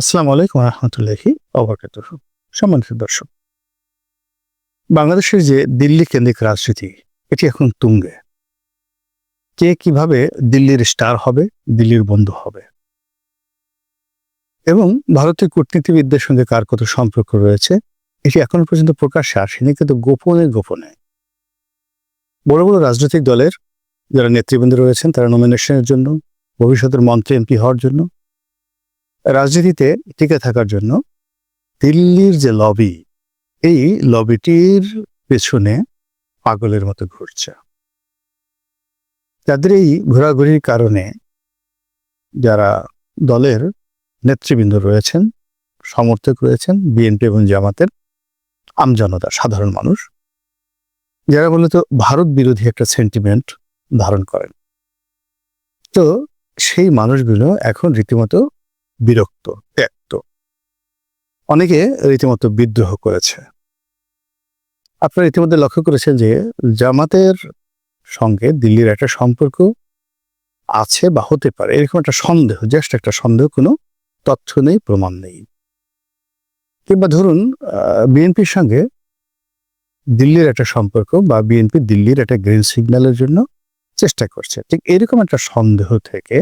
আসসালামু আলাইকুম রহমতুল্লাহি ওবারাকাতুহু। সম্মানিত দর্শক, বাংলাদেশের যে দিল্লি কেন্দ্রিক রাজনীতি, এটি এখন তুঙ্গে। কে কিভাবে দিল্লির স্টার হবে, দিল্লির বন্ধু হবে, এবং ভারতীয় কূটনীতিবিদদের সঙ্গে কার কত সম্পর্ক রয়েছে, এটি এখনো পর্যন্ত প্রকাশ্যে আসেনি, কিন্তু গোপনে গোপনে বড় বড় রাজনৈতিক দলের যারা নেতৃবৃন্দ রয়েছেন, তারা নমিনেশনের জন্য, ভবিষ্যতের মন্ত্রী এমপি হওয়ার জন্য, রাজনীতিতে টিকে থাকার জন্য দিল্লির যে লবি, এই লবিটির পেছনে পাগলের মতো ঘুরছে। তাদের এই ঘোরাঘুরির কারণে যারা দলের নেতৃবৃন্দ রয়েছেন, সমর্থক রয়েছেন, বিএনপি এবং জামাতের আমজনতা, সাধারণ মানুষ, যারা মূলত ভারত বিরোধী একটা সেন্টিমেন্ট ধারণ করেন, তো সেই মানুষগুলো এখন রীতিমতো বিরক্ত, ত্যক্ত, অনেকে রীতিমতো বিদ্রোহ করেছে। আপনারা ইতিমধ্যে লক্ষ্য করেছেন যে জামাতের সঙ্গে দিল্লির একটা সম্পর্ক আছে বা হতে পারে, এরকম একটা সন্দেহ, জাস্ট একটা সন্দেহ, কোনো তথ্য নেই, প্রমাণ নেই। কিংবা ধরুন বিএনপির সঙ্গে দিল্লির একটা সম্পর্ক, বা বিএনপি দিল্লির একটা গ্রিন সিগন্যালের জন্য চেষ্টা করছে, ঠিক এরকম একটা সন্দেহ থেকে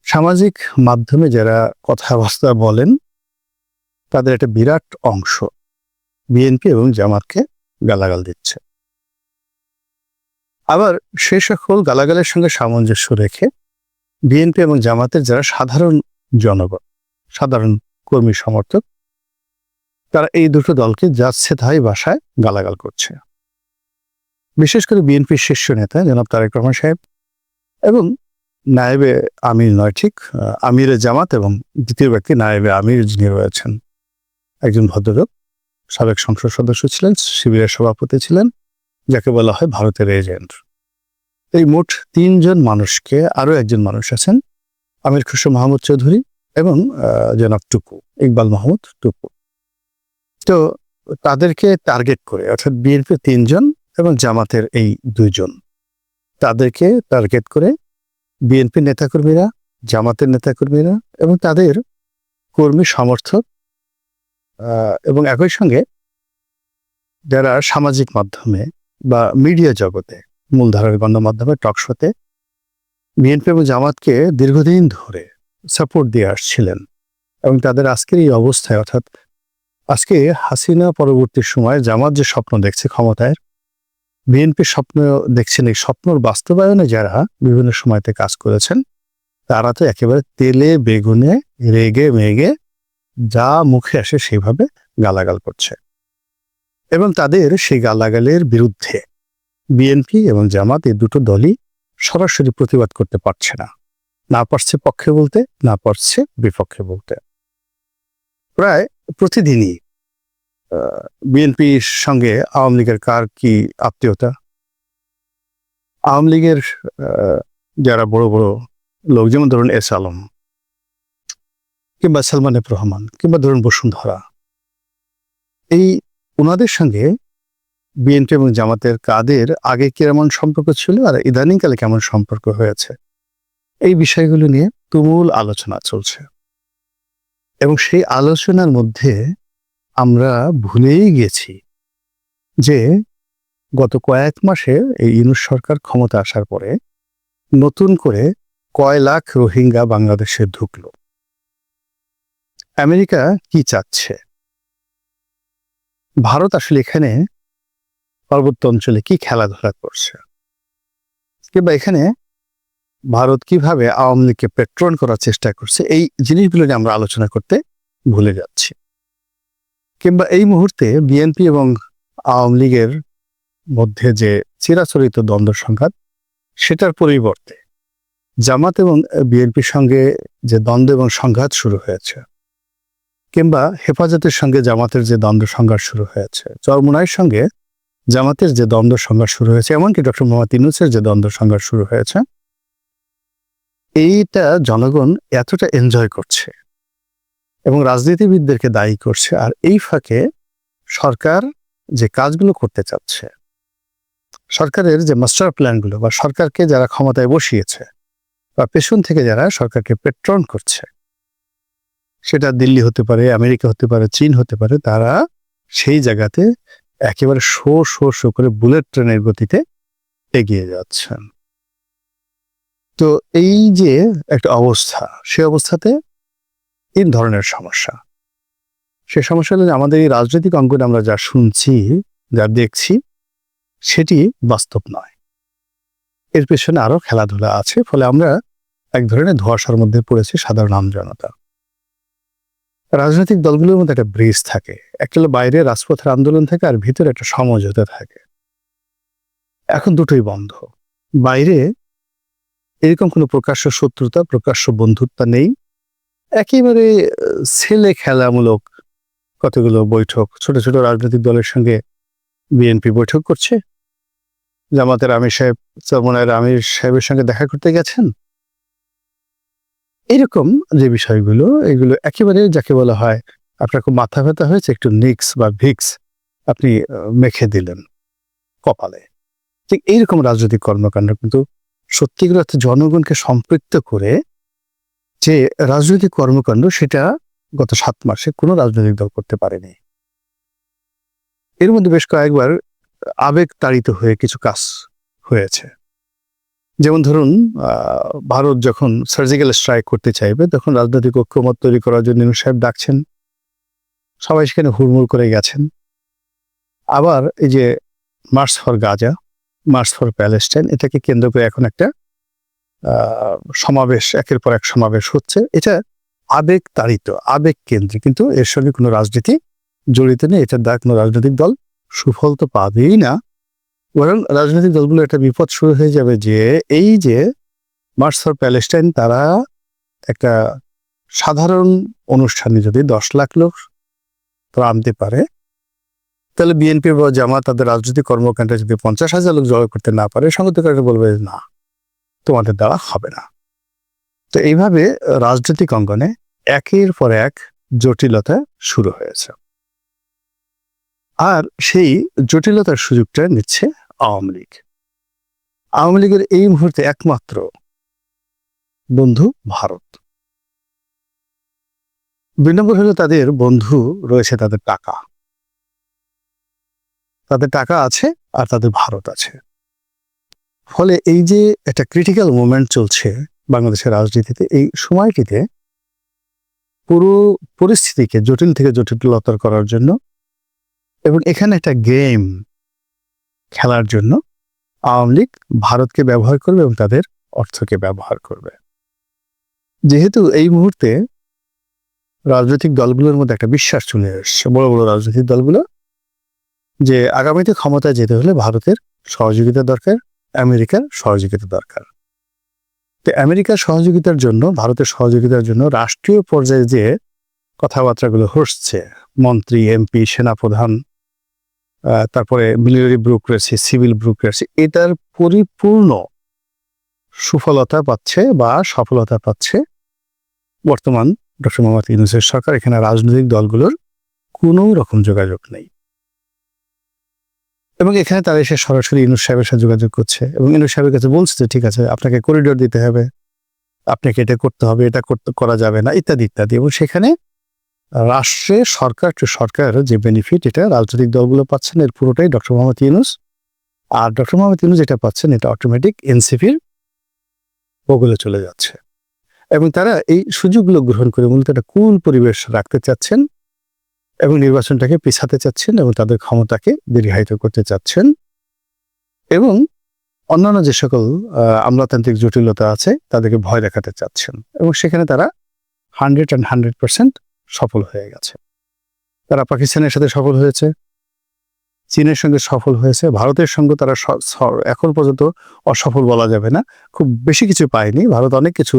সামাজিক মাধ্যমে যারা কথাবার্তা বলেন, তাদের একটা বিরাট অংশ বিএনপি এবং জামাতকে গালাগাল দিচ্ছে। আবার সে সকল গালাগালের সঙ্গে সামঞ্জস্য রেখে বিএনপি এবং জামাতের যারা সাধারণ জনগণ, সাধারণ কর্মী সমর্থক, তারা এই দুটো দলকে যাচ্ছে তাই ভাষায় গালাগাল করছে। বিশেষ করে বিএনপির শীর্ষ নেতা জনাব তারেক রহমান সাহেব এবং নায়েবে আমির, নয় ঠিক আমিরে জামাত, এবং দ্বিতীয় ব্যক্তি নায়েবে আমির যিনি রয়েছেন, একজন ভদ্রলোক, সাবেক সংসদ সদস্য ছিলেন, শিবিরের সভাপতি ছিলেন, যাকে বলা হয় ভারতের এজেন্ট। এই মোট তিনজন মানুষকে, আরো একজন মানুষ আছেন আমির খুসরো মাহমুদ চৌধুরী এবং জনাব টুকু, ইকবাল মাহমুদ টুকু, তো তাদেরকে টার্গেট করে, অর্থাৎ বিএনপির তিনজন এবং জামাতের এই দুইজন, তাদেরকে টার্গেট করে বিএনপির নেতাকর্মীরা, জামাতের নেতাকর্মীরা এবং তাদের কর্মী সমর্থক, এবং একই সঙ্গে যারা সামাজিক মাধ্যমে বা মিডিয়া জগতে, মূলধারার গণমাধ্যমে, টকশোতে বিএনপি এবং জামাতকে দীর্ঘদিন ধরে সাপোর্ট দিয়ে আসছিলেন, এবং তাদের আজকের এই অবস্থায়, অর্থাৎ আজকে হাসিনা পরবর্তী সময়ে জামাত যে স্বপ্ন দেখছে ক্ষমতায়, বিএনপির স্বপ্ন দেখছেন, এই স্বপ্নর বাস্তবায়নে যারা বিভিন্ন সময়তে কাজ করেছেন, তারা তো একেবারে তেলে বেগুনে রেগে মেগে যা মুখে আসে সেইভাবে গালাগাল করছে, এবং তাদের সেই গালাগালের বিরুদ্ধে বিএনপি এবং জামাত, এই দুটো দলই সরাসরি প্রতিবাদ করতে পারছে না, না পারছে পক্ষে বলতে, না পারছে বিপক্ষে বলতে। প্রায় প্রতিদিনই বিএনপির সঙ্গে আওয়ামী লীগের কার কি আত্মীয়তা, আওয়ামী লীগের যারা বড় বড় লোক, যেমন ধরুন এস আলম, কিংবা সালমান এফ রহমান, কিংবা ধরুন বসুন্ধরা, এই ওনাদের সঙ্গে বিএনপি এবং জামাতের কাদের আগে কেমন সম্পর্ক ছিল আর ইদানিংকালে কেমন সম্পর্ক হয়েছে, এই বিষয়গুলো নিয়ে তুমুল আলোচনা চলছে। এবং সেই আলোচনার মধ্যে আমরা ভুলেই গেছি যে গত কয়েক মাসে এই ইউনূস সরকার ক্ষমতা আসার পরে নতুন করে কয় লাখ রোহিঙ্গা বাংলাদেশে ঢুকলো। আমেরিকা কি চাচ্ছে, ভারত আসলে এখানে পার্বত্য অঞ্চলে কি খেলাধুলা করছে, কিংবা এখানে ভারত কিভাবে আওয়ামী লীগকে পেট্রন করার চেষ্টা করছে, এই জিনিসগুলো নিয়ে আমরা আলোচনা করতে ভুলে যাচ্ছি। কিংবা এই মুহূর্তে বিএনপি এবং আওয়ামী লীগের মধ্যে যে চিরাচরিত দ্বন্দ্ব সংঘাত, সেটার পরিবর্তে জামাত এবং বিএনপির সঙ্গে যে দ্বন্দ্ব এবং সংঘাত শুরু হয়েছে, কিংবা হেফাজতের সঙ্গে জামাতের যে দ্বন্দ্ব সংঘাত শুরু হয়েছে, চরমোনাইয়ের সঙ্গে জামাতের যে দ্বন্দ্ব সংঘাত শুরু হয়েছে, এমনকি ডক্টর মোহাম্মদ ইউনূসের যে দ্বন্দ্ব সংঘাত শুরু হয়েছে, এইটা জনগণ এতটা এনজয় করছে এবং রাজনীতিবিদদেরকে দায়ী করছে। আর এই ফাঁকে সরকার যে কাজগুলো করতে চাচ্ছে, সরকারের যে মাস্টার প্ল্যানগুলো, বা সরকারকে যারা ক্ষমতায় বসিয়েছে বা পেছন থেকে যারা সরকারকে পেট্রন করছে, সেটা দিল্লি হতে পারে, আমেরিকা হতে পারে, চীন হতে পারে, তারা সেই জায়গাতে একেবারে শো শো শো করে বুলেট ট্রেনের গতিতে এগিয়ে যাচ্ছেন। তো এই যে একটা অবস্থা, সে অবস্থাতে তিন ধরনের সমস্যা। সে সমস্যা হলো যে আমাদের এই রাজনৈতিক অঙ্গনে আমরা যা শুনছি, যা দেখছি, সেটি বাস্তব নয়। এর পেছনে আরো খেলাধুলা আছে। ফলে আমরা এক ধরনের ধোঁয়াশার মধ্যে পড়েছি সাধারণ আমজনতা। রাজনৈতিক দলগুলোর মধ্যে একটা ব্রিজ থাকে। একটা হলো বাইরে রাজপথের আন্দোলন থাকে, আর ভিতরে একটা সমঝোতা থাকে। এখন দুটোই বন্ধ। বাইরে এরকম কোনো প্রকাশ্য শত্রুতা, প্রকাশ্য বন্ধুত্ব নেই। একেবারে ছেলে খেলামূলক কতগুলো বৈঠক, ছোট ছোট রাজনৈতিক দলের সঙ্গে বিএনপি বৈঠক করছে। জামাতের আমির সাহেব চরমনায়ের আমির সাহেবের সঙ্গে দেখা করতে গেছেন। এরকম যে বিষয়গুলো, এগুলো একেবারে যাকে বলা হয় আপনার খুব মাথা ব্যথা হয়েছে, একটু নিক্স বা ভিক্স আপনি মেখে দিলেন কপালে। ঠিক এইরকম রাজনৈতিক কর্মকাণ্ড কিন্তু সত্যিকার অর্থে জনগণকে সম্পৃক্ত করে যে রাজনৈতিক কর্মকাণ্ড, সেটা গত 7 মাসে কোনো রাজনৈতিক দল করতে পারেনি। এর মধ্যে বেশ কয়েকবার আবেগ তাড়িত হয়ে কিছু কাজ হয়েছে। যেমন ধরুন, ভারত যখন সার্জিক্যাল স্ট্রাইক করতে চাইবে, তখন রাজনৈতিক ঐক্যমত তৈরি করার জন্য ইউনূস সাহেব ডাকছেন, সবাই সেখানে হুড়মুড় করে গেছেন। আবার এই যে March for Gaza, March for Palestine, এটাকে কেন্দ্র করে এখন একটা সমাবেশ, একের পর এক সমাবেশ হচ্ছে। এটা আবেগ তাড়িত, আবেগ কেন্দ্রিক, কিন্তু এর সঙ্গে কোনো রাজনীতি জড়িত নেই। এটার দ্বারা কোনো রাজনৈতিক দল সুফল তো পাবেই না, বরং রাজনৈতিক দলগুলো একটা বিপদ শুরু হয়ে যাবে যে এই যে মার্চ ফর প্যালেস্টাইন, তারা একটা সাধারণ অনুষ্ঠানে যদি 10 লাখ লোক আনতে পারে, তাহলে বিএনপি বা জামাত তাদের রাজনৈতিক কর্মকাণ্ডে যদি 50,000 লোক জড়ো করতে না পারে, সংগঠনকারীরা বলবে না, তোমাদের দ্বারা হবে না। তো এইভাবে রাজনৈতিক অঙ্গনে একের পর এক জটিলতা শুরু হয়েছে। আর সেই জটিলতার সুযোগটা নিচ্ছে আওয়ামী লীগ। আওয়ামী লীগের এই মুহূর্তে একমাত্র বন্ধু ভারত। 2 নম্বর হলো তাদের বন্ধু রয়েছে তাদের টাকা। তাদের টাকা আছে আর তাদের ভারত আছে। ফলে এই যে একটা ক্রিটিক্যাল মোমেন্ট চলছে বাংলাদেশের রাজনীতিতে, এই সময়টিতে পুরো পরিস্থিতিকে জটিল থেকে জটিলতর করার জন্য এবং এখানে একটা গেম খেলার জন্য আওয়ামী লীগ ভারতকে ব্যবহার করবে এবং তাদের অর্থকে ব্যবহার করবে। যেহেতু এই মুহূর্তে রাজনৈতিক দলগুলোর মধ্যে একটা বিশ্বাস চলে এসছে, বড় বড় রাজনৈতিক দলগুলো, যে আগামীতে ক্ষমতায় যেতে হলে ভারতের সহযোগিতা দরকার, আমেরিকার সহযোগিতা দরকার। তো আমেরিকার সহযোগিতার জন্য, ভারতের সহযোগিতার জন্য রাষ্ট্রীয় পর্যায়ে যে কথাবার্তাগুলো হচ্ছে, মন্ত্রী, এমপি, সেনাপ্রধান, তারপরে মিলিটারি ব্যুরোক্রেসি, সিভিল ব্যুরোক্রেসি, এটার পরিপূর্ণ সুফলতা পাচ্ছে বা সফলতা পাচ্ছে বর্তমান ডক্টর মোহাম্মদ ইউনূসের সরকার। এখানে রাজনৈতিক দলগুলোর কোনো রকম যোগাযোগ নেই এবং এখানে তারা এসে সরাসরি ইউনূস সাহেবের সাথে যোগাযোগ করছে এবং ইউনূস সাহেবের কাছে বলছে যে ঠিক আছে, আপনাকে করিডোর দিতে হবে, আপনাকে এটা করতে হবে, এটা করা যাবে না, ইত্যাদি ইত্যাদি। এবং সেখানে রাষ্ট্রে সরকার টু সরকার যে বেনিফিট, এটা রাজনৈতিক দলগুলো পাচ্ছেন, এর পুরোটাই ডক্টর মোহাম্মদ ইউনূস। আর ডক্টর মোহাম্মদ ইউনূস যেটা পাচ্ছেন, এটা অটোমেটিক এনসিপির বগলে চলে যাচ্ছে এবং তারা এই সুযোগগুলো গ্রহণ করে মূলত একটা কুল পরিবেশ রাখতে চাচ্ছেন এবং নির্বাচনটাকে পিছাতে চাচ্ছেন এবং তাদের ক্ষমতাকে দীর্ঘায়িত করতে চাচ্ছেন এবং অন্যান্য যে সকল আমলাতান্ত্রিক জটিলতা আছে তাদেরকে ভয় দেখাতে চাচ্ছেন এবং সেখানে তারা 100% সফল হয়ে গেছে। তারা পাকিস্তানের সাথে সফল হয়েছে, চীনের সঙ্গে সফল হয়েছে, ভারতের সঙ্গে তারা এখন পর্যন্ত অসফল বলা যাবে না, খুব বেশি কিছু পায়নি। ভারত অনেক কিছু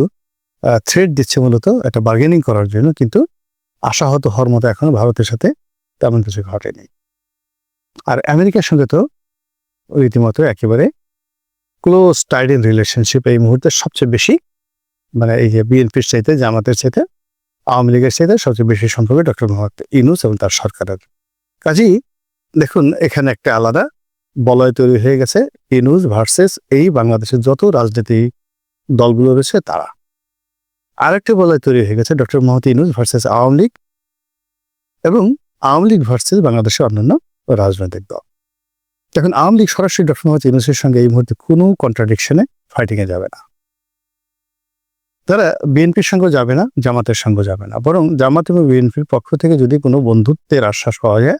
থ্রেট দিচ্ছে মূলত একটা বার্গেনিং করার জন্য, কিন্তু আশাহত হওয়ার মতো এখনো ভারতের সাথে তেমন কিছু ঘটেনি। আর আমেরিকার সঙ্গে তো রীতিমতো একেবারে ক্লোজ টাইড ইন রিলেশনশিপ এই মুহূর্তে সবচেয়ে বেশি, মানে এই যে বিএনপির চাইতে, জামাতের চাইতে, আওয়ামী লীগের চাইতে সবচেয়ে বেশি সম্পর্কে ডক্টর মোহাম্মদ ইউনূস এবং তার সরকারের। কাজেই দেখুন, এখানে একটা আলাদা বলয় তৈরি হয়ে গেছে, ইউনূস ভার্সেস এই বাংলাদেশের যত রাজনীতি দলগুলো রয়েছে তারা। আরেকটা বলয় তৈরি হয়ে গেছে ডক্টর মোহাম্মদ ইউনূস ভার্সেস আওয়ামী লীগ এবং আওয়ামী লীগ ভার্সেস বাংলাদেশের অন্যান্য রাজনৈতিক দল। এখন আওয়ামী লীগ সরাসরি ডক্টর মোহাম্মদ ইউনূসের সঙ্গে এই মুহূর্তে কোনো কন্ট্রাডিকশনে ফাইটিংয়ে যাবে না। তারা বিএনপির সঙ্গে যাবে না, জামাতের সঙ্গে যাবে না, বরং জামাত এবং বিএনপির পক্ষ থেকে যদি কোনো বন্ধুত্বের আশ্বাস পাওয়া যায়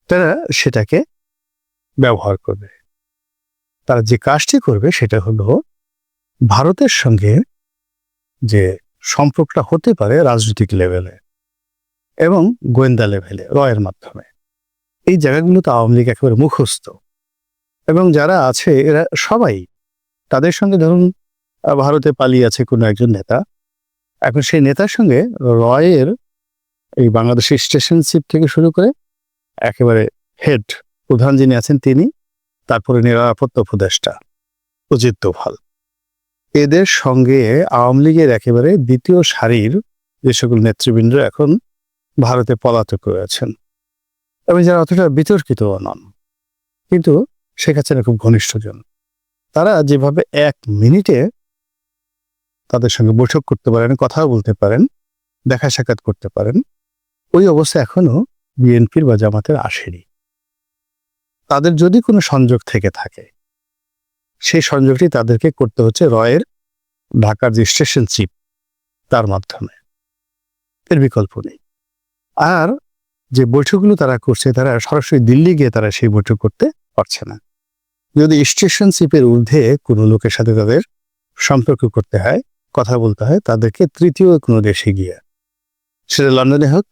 তারা সেটাকে ব্যবহার করবে। তারা যে কাজটি করবে সেটা হলো ভারতের সঙ্গে যে সম্পর্কটা হতে পারে রাজনৈতিক লেভেলে এবং গোয়েন্দা লেভেলে রয়ের মাধ্যমে, এই জায়গাগুলোতে আওয়ামী লীগ একেবারে মুখস্থ এবং যারা আছে এরা সবাই তাদের সঙ্গে, ধরুন ভারতে পালিয়ে আছে কোনো একজন নেতা, এখন সেই নেতার সঙ্গে রয়ের এই বাংলাদেশের স্টেশন চিফ থেকে শুরু করে একেবারে হেড প্রধান যিনি আছেন তিনি, তারপরে নিরাপত্তা উপদেষ্টা অজিত দোভাল, এদের সঙ্গে আওয়ামী লীগের একেবারে দ্বিতীয় সারির যে সকল নেতৃবৃন্দ এখন ভারতে পলাতক রয়েছেন এবং যারা অতটা বিতর্কিতও নন, কিন্তু শেখ হাসিনা খুব ঘনিষ্ঠজন, তারা যেভাবে 1 মিনিটে তাদের সঙ্গে বৈঠক করতে পারেন, কথা বলতে পারেন, দেখা সাক্ষাৎ করতে পারেন, ওই অবস্থা এখনো বিএনপির বা জামাতের আসেনি। তাদের যদি কোনো সংযোগ থেকে থাকে সেই সংযোগটি তাদেরকে করতে হচ্ছে রয়ের ঢাকার যে স্টেশন চিফ তার মাধ্যমে, এর বিকল্প নেই। আর যে বৈঠকগুলো তারা করছে তারা সরাসরি দিল্লি গিয়ে তারা সেই বৈঠক করতে পারছে না। যদি স্টেশন চিফের ঊর্ধ্বে কোনো লোকের সাথে তাদের সম্পর্ক করতে হয়, কথা বলতে হয়, তাদেরকে তৃতীয় কোনো দেশে গিয়ে, সেটা লন্ডনে হোক,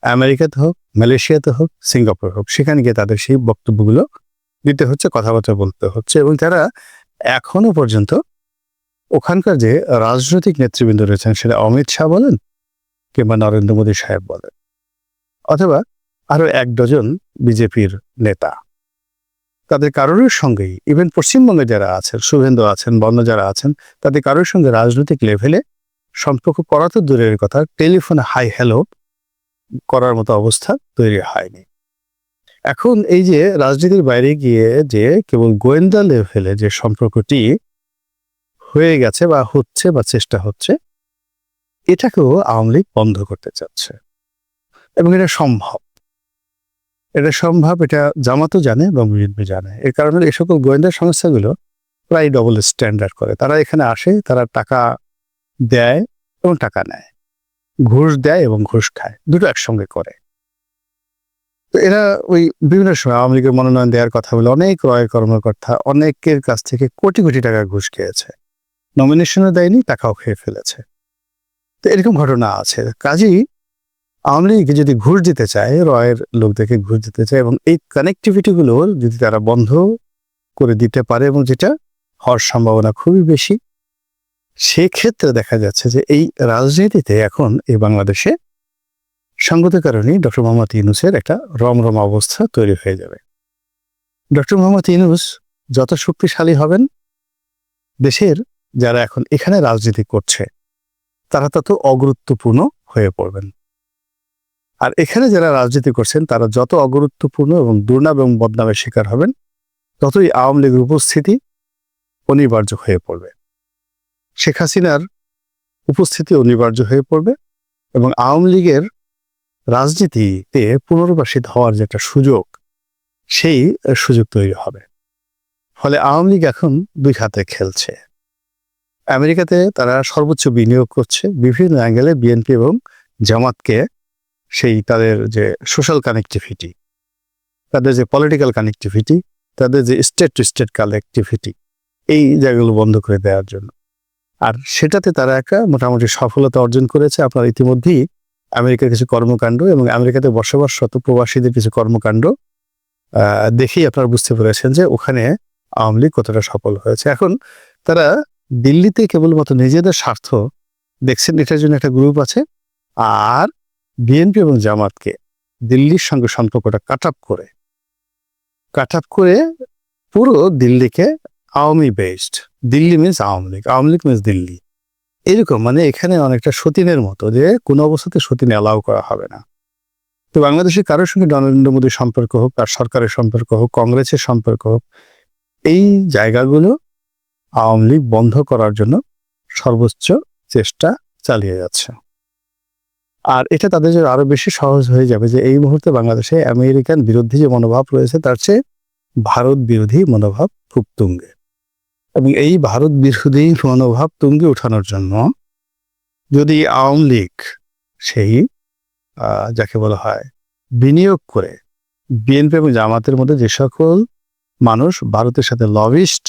আমেরিকাতে হোক, মালয়েশিয়াতে হোক, সিঙ্গাপুর হোক, সেখানে গিয়ে তাদের সেই বক্তব্যগুলো দিতে হচ্ছে, কথাবার্তা বলতে হচ্ছে। এবং তারা এখনো পর্যন্ত ওখানকার যে রাজনৈতিক নেতৃবৃন্দ রয়েছেন, সেটা অমিত শাহ বলেন কিংবা নরেন্দ্র মোদী সাহেব বলেন অথবা আরো 1 ডজন বিজেপির নেতা, তাদের কারোর সঙ্গেই, ইভেন পশ্চিমবঙ্গে যারা আছেন, শুভেন্দু আছেন, বর্ণ যারা আছেন, তাদের কারোর সঙ্গে রাজনৈতিক লেভেলে সম্পর্ক করা তো দূরের কথা, টেলিফোনে হাই হ্যালো করার মতো অবস্থা তৈরি হয়নি। এখন এই যে রাজনীতির বাইরে গিয়ে যে কেবল গোয়েন্দা লেভেলে যে সম্পর্কটি হয়ে গেছে বা হচ্ছে বা চেষ্টা হচ্ছে, এটাকেও আওয়ামী লীগ বন্ধ করতে চাচ্ছে এবং এটা সম্ভব। এটা জামাতও জানে এবং বিএনপি জানে। এর কারণে এই সকল গোয়েন্দা সংস্থাগুলো প্রায় ডবল স্ট্যান্ডার্ড করে। তারা এখানে আসে, তারা টাকা দেয় এবং টাকা নেয়, ঘুষ দেয় এবং ঘুষ খায়, দুটো একসঙ্গে করে। তো এরা ওই বিভিন্ন সময় আওয়ামী লীগের মনোনয়ন দেওয়ার কথা বলে অনেক রয় কর্মকর্তা অনেকের কাছ থেকে কোটি কোটি টাকা ঘুষ খেয়েছে, নমিনেশনও দেয়নি, টাকাও খেয়ে ফেলেছে। তো এরকম ঘটনা আছে। কাজেই আওয়ামী লীগ যদি ঘুষ দিতে চায়, রয়ের লোকদেরকে ঘুষ দিতে চায় এবং এই কানেক্টিভিটিগুলো যদি তারা বন্ধ করে দিতে পারে, এবং যেটা হওয়ার সম্ভাবনা খুবই বেশি, সেক্ষেত্রে দেখা যাচ্ছে যে এই রাজনীতিতে এখন এই বাংলাদেশে সঙ্গত কারণেই ডক্টর মোহাম্মদ ইউনূসের একটা রমরমা অবস্থা তৈরি হয়ে যাবে। ডক্টর মোহাম্মদ ইউনূস যত শক্তিশালী হবেন, দেশের যারা এখন এখানে রাজনীতি করছে তারা তত অগুরুত্বপূর্ণ হয়ে পড়বেন। আর এখানে যারা রাজনীতি করছেন তারা যত অগুরুত্বপূর্ণ এবং দুর্নাম এবং বদনামের শিকার হবেন, ততই আওয়ামী লীগের উপস্থিতি অনিবার্য হয়ে পড়বে, শেখ হাসিনার উপস্থিতি অনিবার্য হয়ে পড়বে এবং আওয়ামী লীগের রাজনীতিতে পুনর্বাসিত হওয়ার যে একটা সুযোগ, সেই সুযোগ তৈরি হবে। ফলে আওয়ামী লীগ এখন 2 হাতে খেলছে। আমেরিকাতে তারা সর্বোচ্চ বিনিয়োগ করছে বিভিন্ন অ্যাঙ্গেলে, বিএনপি এবং জামাতকে সেই তাদের যে সোশ্যাল কানেক্টিভিটি, তাদের যে পলিটিক্যাল কানেক্টিভিটি, তাদের যে স্টেট টু স্টেট কানেক্টিভিটি, এই জায়গাগুলো বন্ধ করে দেওয়ার জন্য। আর সেটাতে তারা একটা মোটামুটি সফলতা অর্জন করেছে। আপনার ইতিমধ্যেই আমেরিকার কিছু কর্মকাণ্ড এবং আমেরিকাতে বসবাসরত প্রবাসীদের কিছু কর্মকাণ্ড দেখেই আপনারা বুঝতে পেরেছেন যে ওখানে আওয়ামী লীগ কতটা সফল হয়েছে। এখন তারা দিল্লিতে কেবলমাত্র নিজেদের স্বার্থ দেখছেন, এটার জন্য একটা গ্রুপ আছে, আর বিএনপি এবং জামাতকে দিল্লির সঙ্গে সম্পর্কটা কাট আপ করে পুরো দিল্লিকে Awami based, Delhi means Awami League, Awami League means Delhi, এরকম। মানে এখানে অনেকটা সতীনের মতো, যে কোনো অবস্থাতে সতীন অ্যালাউ করা হবে না। তো বাংলাদেশের কারোর সঙ্গে নরেন্দ্র মোদীর সম্পর্ক হোক, তার সরকারের সম্পর্ক হোক, কংগ্রেসের সম্পর্ক হোক, এই জায়গাগুলো আওয়ামী লীগ বন্ধ করার জন্য সর্বোচ্চ চেষ্টা চালিয়ে যাচ্ছে। আর এটা তাদের জন্য আরো বেশি সহজ হয়ে যাবে যে এই মুহূর্তে বাংলাদেশে আমেরিকান বিরোধী যে মনোভাব রয়েছে তার চেয়ে ভারত বিরোধী মনোভাব খুব তুঙ্গে, এবং এই ভারত বিরোধী মনোভাব তুঙ্গে ওঠানোর জন্য যদি আওয়ামী লীগ সেই যাকে বলা হয় বিনিয়োগ করে বিএনপি এবং জামাতের মধ্যে যে সকল মানুষ ভারতের সাথে লবিস্ট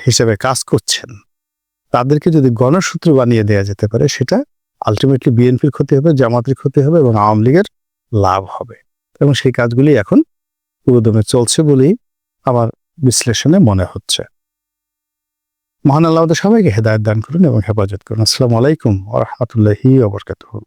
হিসেবে কাজ করছেন তাদেরকে যদি গণসূত্র বানিয়ে দেওয়া যেতে পারে, সেটা আলটিমেটলি বিএনপির ক্ষতি হবে, জামাতের ক্ষতি হবে এবং আওয়ামী লীগের লাভ হবে। এবং সেই কাজগুলি এখন পুরোদমে চলছে বলেই আমার বিশ্লেষণে মনে হচ্ছে। মহান আল্লাহ আমাদের সবাইকে হেদায়েত দান করুন এবং হেফাজত করুন। আসসালামু আলাইকুম ওয়া রাহমাতুল্লাহি ওয়া বারাকাতুহু।